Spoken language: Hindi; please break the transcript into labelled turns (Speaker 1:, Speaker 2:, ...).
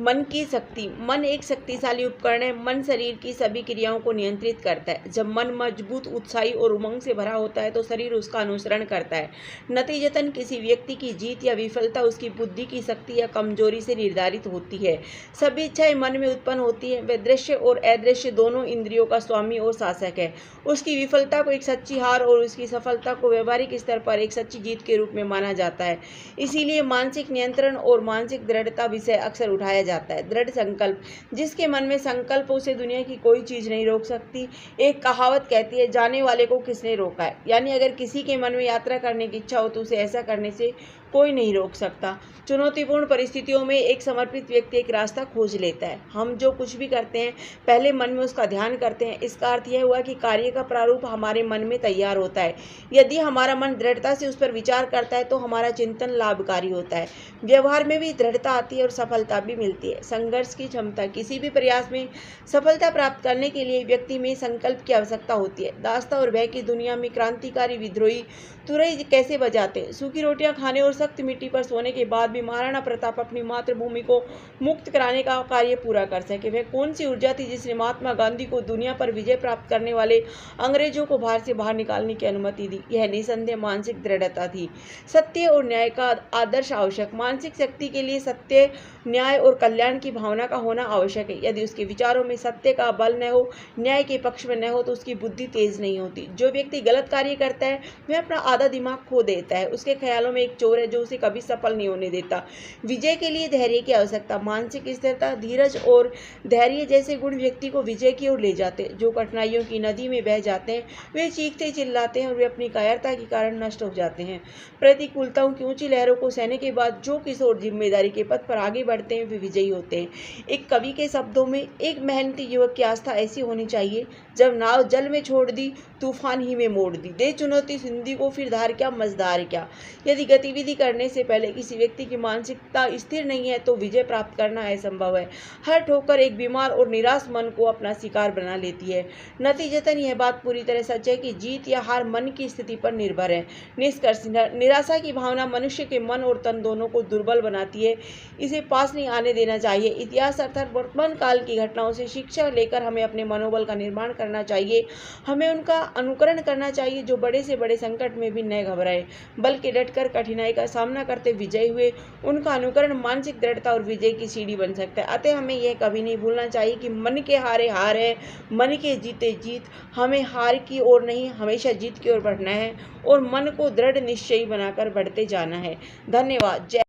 Speaker 1: मन की शक्ति। मन एक शक्तिशाली उपकरण है। मन शरीर की सभी क्रियाओं को नियंत्रित करता है। जब मन मजबूत, उत्साही और उमंग से भरा होता है तो शरीर उसका अनुसरण करता है। नतीजतन किसी व्यक्ति की जीत या विफलता उसकी बुद्धि की शक्ति या कमजोरी से निर्धारित होती है। सभी इच्छाएं मन में उत्पन्न होती हैं। वह दृश्य और अदृश्य दोनों इंद्रियों का स्वामी और शासक है। उसकी विफलता को एक सच्ची हार और उसकी सफलता को व्यवहारिक स्तर पर एक सच्ची जीत के रूप में माना जाता है। इसीलिए मानसिक नियंत्रण और मानसिक दृढ़ता विषय अक्सर उठाया जाता है। दृढ़ संकल्प। जिसके मन में संकल्प हो उसे दुनिया की कोई चीज नहीं रोक सकती। एक कहावत कहती है, जाने वाले को किसने रोका है। यानी अगर किसी के मन में यात्रा करने की इच्छा हो तो उसे ऐसा करने से कोई नहीं रोक सकता। चुनौतीपूर्ण परिस्थितियों में एक समर्पित व्यक्ति एक रास्ता खोज लेता है। हम जो कुछ भी करते हैं पहले मन में उसका ध्यान करते हैं। इसका अर्थ यह हुआ कि कार्य का प्रारूप हमारे मन में तैयार होता है। यदि हमारा मन दृढ़ता से उस पर विचार करता है तो हमारा चिंतन लाभकारी होता है। व्यवहार में भी दृढ़ता आती है और सफलता भी मिलती है। संघर्ष की क्षमता। किसी भी प्रयास में सफलता प्राप्त करने के लिए व्यक्ति में संकल्प की आवश्यकता होती है। दास्तां और भय की दुनिया में क्रांतिकारी विद्रोही तुरई कैसे बजाते हैं। सूखी रोटियां खाने और सख्त मिट्टी पर सोने के बाद भी महाराणा प्रताप अपनी मातृभूमि को मुक्त कराने का कार्य पूरा कर सके। वह कौन सी ऊर्जा थी जिसने महात्मा गांधी को दुनिया पर विजय प्राप्त करने वाले अंग्रेजों को भारत से बाहर निकालने की अनुमति दी। यह निसंदेह मानसिक दृढ़ता थी। सत्य और न्याय का आदर्श आवश्यक। मानसिक शक्ति के लिए सत्य, न्याय और कल्याण की भावना का होना आवश्यक है। यदि उसके विचारों में सत्य का बल न हो, न्याय के पक्ष में न हो तो उसकी बुद्धि तेज नहीं होती। जो व्यक्ति गलत कार्य करता है वह अपना आधा दिमाग खो देता है। उसके ख्यालों में एक चोर है जो उसे कभी सफल नहीं होने देता। विजय के लिए धैर्य की आवश्यकता। मानसिक स्थिरता, धीरज और धैर्य जैसे गुण व्यक्ति को विजय की ओर ले जाते हैं। जो कठिनाइयों की नदी में बह जाते हैं वे चीखते चिल्लाते हैं और वे अपनी कायरता के कारण नष्ट हो जाते हैं। प्रतिकूलताओं की ऊंची लहरों को सहने के बाद जो किशोर जिम्मेदारी के पथ पर आगे बढ़ते हैं वे विजयी होते हैं। एक कवि के शब्दों में, एक मेहनती युवक की आस्था ऐसी होनी चाहिए, जब नाव जल में छोड़ दी तूफान ही में मोड़ दी। दे चुनौती सिंधी को फिर धार क्या मजदार क्या। यदि गतिविधि करने से पहले किसी व्यक्ति की मानसिकता स्थिर नहीं है तो विजय प्राप्त करना असंभव है। हर ठोकर एक बीमार और निराश मन को अपना शिकार बना लेती है। नतीजतन यह बात पूरी तरह सच है कि जीत या हार मन की स्थिति पर निर्भर है। निष्कर्ष। निराशा की भावना मनुष्य के मन और तन दोनों को दुर्बल बनाती है। इसे पास नहीं आने देना चाहिए। इतिहास अर्थात वर्तमान काल की घटनाओं से शिक्षा लेकर हमें अपने मनोबल का निर्माण करना चाहिए। हमें उनका अनुकरण करना चाहिए जो बड़े से बड़े संकट में भी न घबराए बल्कि डटकर कठिनाई का सामना करते विजयी हुए। उनका अनुकरण मानसिक दृढ़ता और विजय की सीढ़ी बन सकता है। अतः हमें यह कभी नहीं भूलना चाहिए कि मन के हारे हार है, मन के जीते जीत। हमें हार की ओर नहीं, हमेशा जीत की ओर बढ़ना है और मन को दृढ़ निश्चयी बनाकर बढ़ते जाना है। धन्यवाद। जय